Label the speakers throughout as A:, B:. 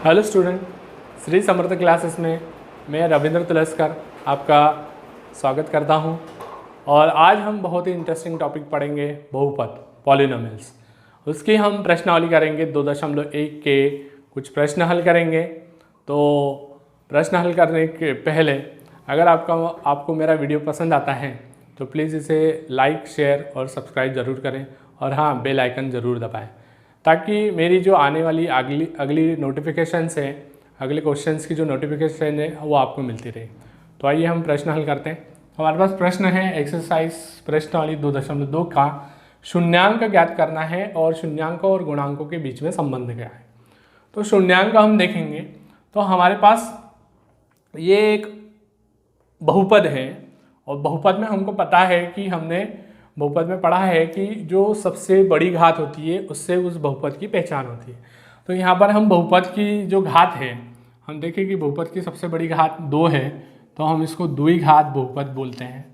A: Hello student, Shri Samarth classes में मैं रविंद्र तुलस्कर आपका स्वागत करता हूं। और आज हम बहुत ही इंटरेस्टिंग टॉपिक पढ़ेंगे, बहुपद, पॉलिनोमियल्स। उसकी हम प्रश्नावली करेंगे, 2.1 के कुछ प्रश्न हल करेंगे। तो प्रश्न हल करने के पहले अगर आपको मेरा वीडियो पसंद आता है तो प्लीज़ इसे लाइक, शेयर और सब्सक्राइब ज़रूर करें, और हाँ, बेल आइकन ज़रूर दबाएं ताकि मेरी जो आने वाली अगली नोटिफिकेशंस है, अगले क्वेश्चंस की जो नोटिफिकेशन है वो आपको मिलती रहे। तो आइए हम प्रश्न हल करते हैं। हमारे पास प्रश्न है एक्सरसाइज प्रश्नावली 2.2 का शून्यांक ज्ञात करना है और शून्यांकों और गुणांकों के बीच में संबंध क्या है। तो शून्यांक हम देखेंगे तो हमारे पास ये एक बहुपद है, और बहुपद में हमको पता है कि हमने बहुपद में पढ़ा है कि जो सबसे बड़ी घात होती है उससे उस बहुपद की पहचान होती है। तो यहाँ पर हम बहुपद की जो घात है, हम देखें कि बहुपद की सबसे बड़ी घात 2 है, तो हम इसको द्विघात बहुपद बोलते हैं,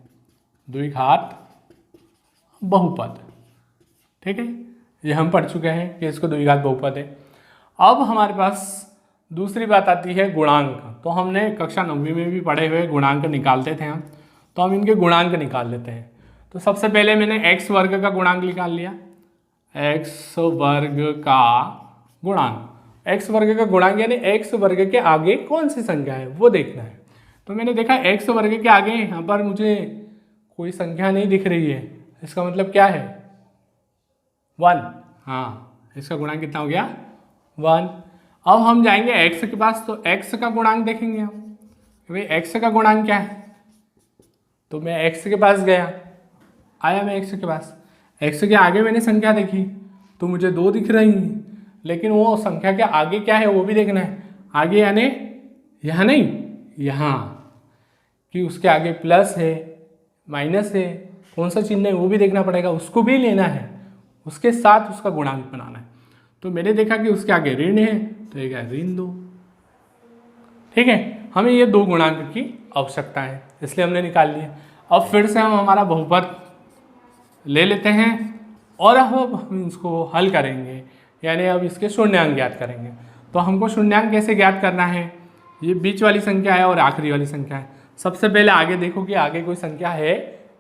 A: द्विघात बहुपद। ठीक है, ये हम पढ़ चुके हैं कि इसको द्विघात बहुपद है। अब हमारे पास दूसरी बात आती है गुणांक। तो हमने कक्षा 9वीं में भी पढ़े हुए गुणांक निकालते थे हम, तो हम इनके गुणांक निकाल लेते हैं। तो सबसे पहले मैंने x वर्ग का गुणांक निकाल लिया, x वर्ग का गुणांक। x वर्ग का गुणांक यानी x वर्ग के आगे कौन सी संख्या है वो देखना है। तो मैंने देखा x वर्ग के आगे यहाँ पर मुझे कोई संख्या नहीं दिख रही है, इसका मतलब क्या है 1। हाँ, इसका गुणांक कितना हो गया 1। अब हम जाएंगे x के पास, तो x का गुणांक देखेंगे हम, भाई x का गुणांक क्या है। तो मैं x के पास गया, आया मैं x के पास, x के आगे मैंने संख्या देखी तो मुझे 2 दिख रही हैं, लेकिन वो संख्या के आगे क्या है वो भी देखना है। आगे यानी यहाँ नहीं, यहाँ, कि उसके आगे प्लस है, माइनस है, कौन सा चिन्ह है वो भी देखना पड़ेगा, उसको भी लेना है, उसके साथ उसका गुणांक बनाना है। तो मैंने देखा कि उसके आगे ऋण है, तो ये क्या, ऋण 2। ठीक है, हमें ये 2 गुणांक की आवश्यकता है, इसलिए हमने निकाल लिया। अब फिर से हम हमारा बहुपद ले लेते हैं और अब हम इसको हल करेंगे, यानी अब इसके शून्यांक ज्ञात करेंगे। तो हमको शून्यांक कैसे ज्ञात करना है, ये बीच वाली संख्या है और आखिरी वाली संख्या है। सबसे पहले आगे देखो कि आगे कोई संख्या है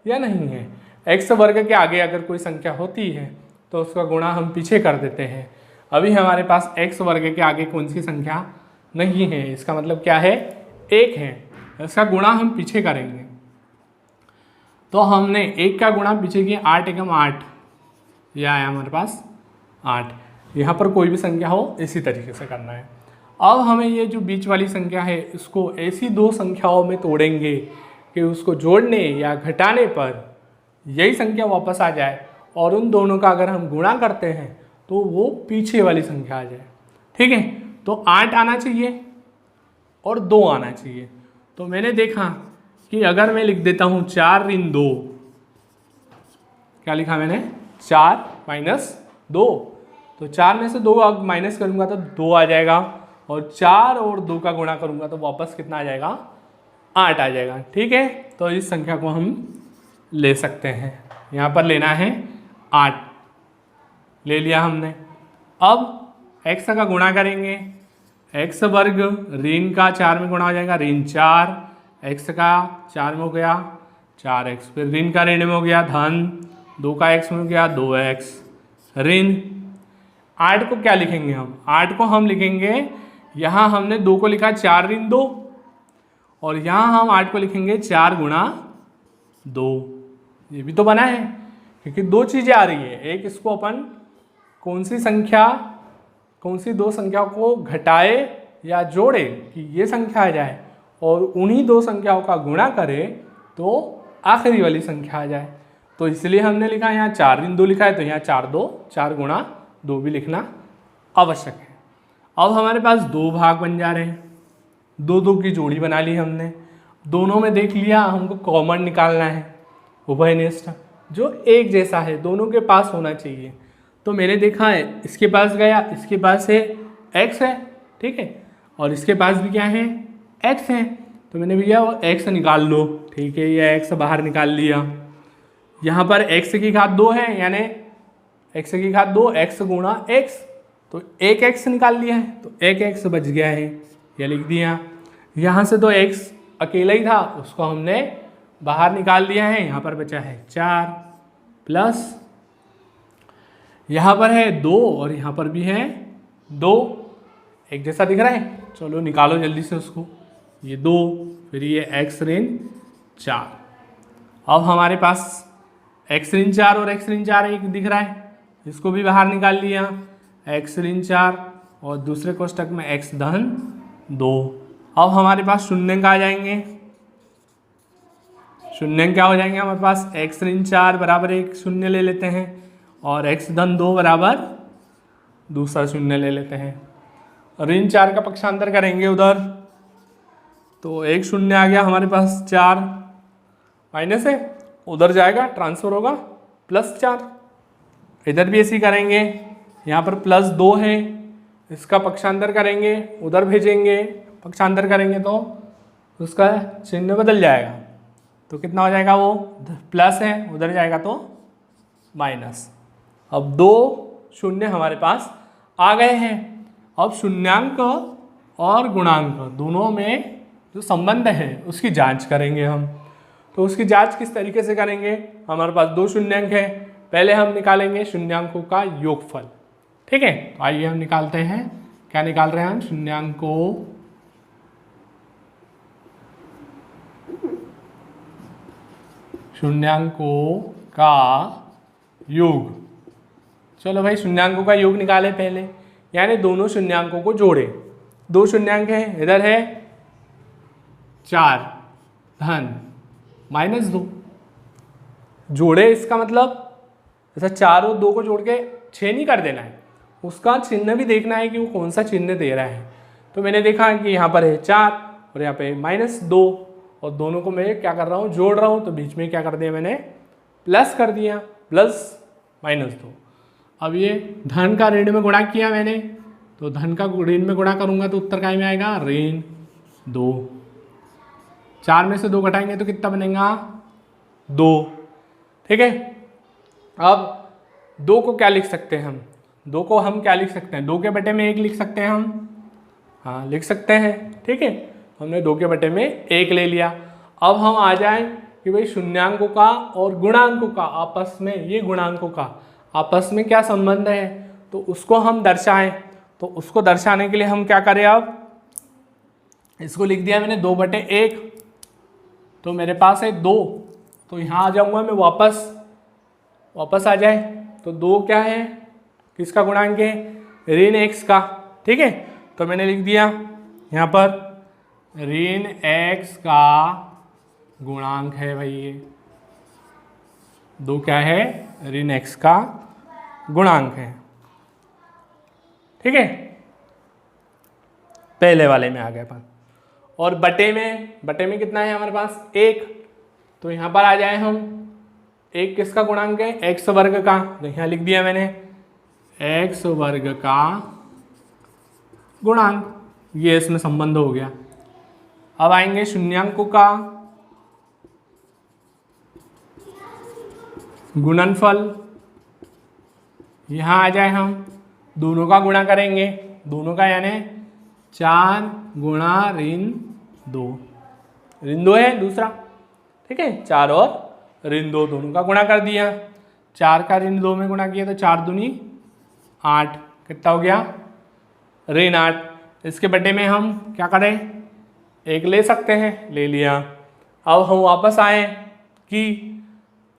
A: या नहीं है। x वर्ग के आगे अगर कोई संख्या होती है तो उसका गुणा हम पीछे कर देते हैं। अभी हमारे पास x वर्ग के आगे कौन सी संख्या नहीं है, इसका मतलब क्या है 1 है, इसका गुणा हम पीछे करेंगे। तो हमने 1 का गुणा पीछे किया, 8 एकम 8, यह आया हमारे पास 8। यहाँ पर कोई भी संख्या हो इसी तरीके से करना है। अब हमें ये जो बीच वाली संख्या है इसको ऐसी 2 संख्याओं में तोड़ेंगे कि उसको जोड़ने या घटाने पर यही संख्या वापस आ जाए, और उन दोनों का अगर हम गुणा करते हैं तो वो पीछे वाली संख्या आ जाए। ठीक है, तो 8 आना चाहिए और 2 आना चाहिए। तो मैंने देखा कि अगर मैं लिख देता हूँ 4 ऋण 2, क्या लिखा मैंने 4 माइनस 2, तो 4 में से 2 माइनस करूँगा तो 2 आ जाएगा, और 4 और 2 का गुणा करूँगा तो वापस कितना आ जाएगा 8 आ जाएगा। ठीक है, तो इस संख्या को हम ले सकते हैं, यहाँ पर लेना है 8, ले लिया हमने। अब x का गुणा करेंगे, x वर्ग ऋण का 4 में गुणा हो जाएगा, ऋण 4, x का 4 में हो गया 4x, फिर ऋण का ऋण में हो गया धन, 2 का x में हो गया 2x, ऋण 8 को क्या लिखेंगे हम, 8 को हम लिखेंगे, यहाँ हमने 2 को लिखा 4 ऋण 2, और यहाँ हम 8 को लिखेंगे 4 गुणा 2। ये भी तो बना है, क्योंकि 2 चीज़ें आ रही है। एक, इसको अपन कौन सी 2 संख्याओं को घटाए या जोड़े कि ये संख्या आ जाए, और उन्हीं 2 संख्याओं का गुणा करे तो आखिरी वाली संख्या आ जाए। तो इसलिए हमने लिखा यहाँ 4 ऋण 2 लिखा है, तो यहाँ 4 गुणा 2 भी लिखना आवश्यक है। अब हमारे पास 2 भाग बन जा रहे हैं, 2 की जोड़ी बना ली हमने, दोनों में देख लिया, हमको कॉमन निकालना है, उभयनिष्ठ जो एक जैसा है, दोनों के पास होना चाहिए। तो मैंने देखा है, इसके पास गया, इसके पास है x है, ठीक है, और इसके पास भी क्या है x है, तो मैंने भैया वो x निकाल लो। ठीक है, ये x बाहर निकाल लिया। यहाँ पर x की घात 2 है, यानी x की घात 2, x गुणा x, तो एक x निकाल लिया है, तो एक x बच गया है, ये लिख दिया। यहाँ से तो x अकेला ही था, उसको हमने बाहर निकाल दिया है, यहाँ पर बचा है 4 प्लस यहाँ पर है 2 और यहाँ पर भी है 2, एक जैसा दिख रहा है। चलो निकालो जल्दी से उसको, ये 2 फिर ये x ऋण 4। अब हमारे पास x ऋण 4 और x ऋण 4 एक दिख रहा है, इसको भी बाहर निकाल लिया, x ऋण 4 और दूसरे कोष्टक में x धन 2। अब हमारे पास शून्य का आ जाएंगे, शून्य क्या हो जाएंगे हमारे पास, x ऋण 4 बराबर एक शून्य ले लेते हैं और x धन 2 बराबर दूसरा शून्य ले लेते हैं। ऋण 4 का पक्षांतर करेंगे उधर, तो एक शून्य आ गया हमारे पास 4, माइनस है उधर जाएगा ट्रांसफर होगा +4। इधर भी ऐसे ही करेंगे, यहाँ पर +2 है, इसका पक्षांतर करेंगे उधर भेजेंगे, पक्षांतर करेंगे तो उसका चिन्ह बदल जाएगा, तो कितना हो जाएगा, वो प्लस है उधर जाएगा तो माइनस। अब 2 शून्य हमारे पास आ गए हैं। अब शून्यांक और गुणांक दोनों में जो संबंध है उसकी जांच करेंगे हम। तो उसकी जांच किस तरीके से करेंगे, हमारे पास 2 शून्यांक है, पहले हम निकालेंगे शून्यांकों का योगफल। ठीक है, तो आइए हम निकालते हैं, क्या निकाल रहे हैं हम, शून्यांकों का योग। चलो भाई शून्यांकों का योग निकाले पहले, यानी दोनों शून्यांकों को जोड़े। 2 शून्यांक है, इधर है 4 धन -2, जोड़े इसका मतलब ऐसा 4 और 2 को जोड़ के 6 नहीं कर देना है, उसका चिन्ह भी देखना है कि वो कौन सा चिन्ह दे रहा है। तो मैंने देखा कि यहाँ पर है 4 और यहाँ पे -2 और दोनों को मैं क्या कर रहा हूँ, जोड़ रहा हूँ, तो बीच में क्या कर दिया मैंने, प्लस कर दिया, +-2। अब ये धन का ऋण में गुणा किया मैंने, तो धन का ऋण में गुणा करूंगा तो उत्तर काय में आएगा, ऋण 2। 4 में से 2 घटाएंगे तो कितना बनेगा, 2। ठीक है, अब 2 को क्या लिख सकते हैं हम, 2 को हम क्या लिख सकते हैं, 2 के बटे में 1 लिख सकते हैं हम, हाँ लिख सकते हैं। ठीक है, हमने 2 के बटे में 1 ले लिया। अब हम आ जाएं कि भाई शून्यांकों का और गुणांकों का आपस में, ये गुणांकों का आपस में क्या संबंध है, तो उसको हम दर्शाएं। तो उसको दर्शाने के लिए हम क्या करें, अब इसको लिख दिया मैंने 2/1, तो मेरे पास है 2, तो यहाँ आ जाऊँगा मैं वापस आ जाए, तो 2 क्या है, किसका गुणांक है, ऋण x का। ठीक है, तो मैंने लिख दिया यहाँ पर ऋण x का गुणांक है भाई, ये 2 क्या है, ऋण x का गुणांक है। ठीक है, पहले वाले में आ गए अपन। और बटे में कितना है हमारे पास, 1, तो यहाँ पर आ जाए हम, 1 किसका गुणांक है, x वर्ग का, तो यहाँ लिख दिया मैंने x वर्ग का गुणांक, ये इसमें संबंध हो गया। अब आएंगे शून्यांकों का गुणनफल, यहाँ आ जाए हम, दोनों का गुणा करेंगे, दोनों का यानी 4 गुणा ऋण 2, ऋण 2 है दूसरा। ठीक है, 4 और ऋण 2 दोनों का गुणा कर दिया, 4 का ऋण 2 में गुणा किया तो 4 दूनी 8, कितना हो गया, ऋण 8। इसके बटे में हम क्या करें, 1 ले सकते हैं, ले लिया। अब हम वापस आए कि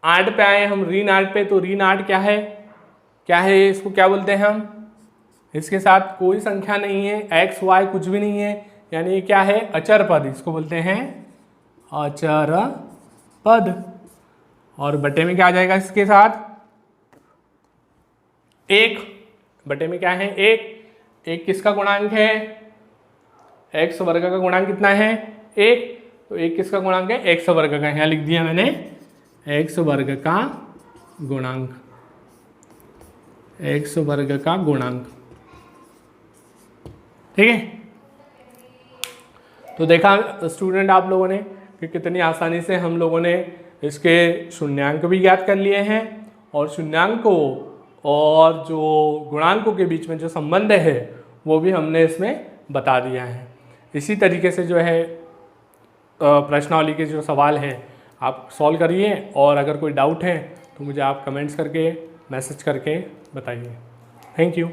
A: 8 पे आए हम, ऋण 8 पे, तो ऋण 8 क्या है, इसको क्या बोलते हैं हम, इसके साथ कोई संख्या नहीं है, x y कुछ भी नहीं है, यानी ये क्या है, अचर पद, इसको बोलते हैं अचर पद। और बटे में क्या आ जाएगा इसके साथ, 1, बटे में क्या है, 1 किसका गुणांक है, x वर्ग का गुणांक कितना है, 1, तो 1 किसका गुणांक है, x वर्ग का, यहाँ लिख दिया मैंने x वर्ग का गुणांक, x वर्ग का गुणांक। ठीक है, तो देखा स्टूडेंट आप लोगों ने कि कितनी आसानी से हम लोगों ने इसके शून्यांक भी ज्ञात कर लिए हैं और शून्यांक को और जो गुणांकों के बीच में जो संबंध है वो भी हमने इसमें बता दिया है। इसी तरीके से जो है प्रश्नावली के जो सवाल हैं आप सॉल्व करिए, और अगर कोई डाउट है तो मुझे आप कमेंट्स करके मैसेज करके बताइए। Thank you.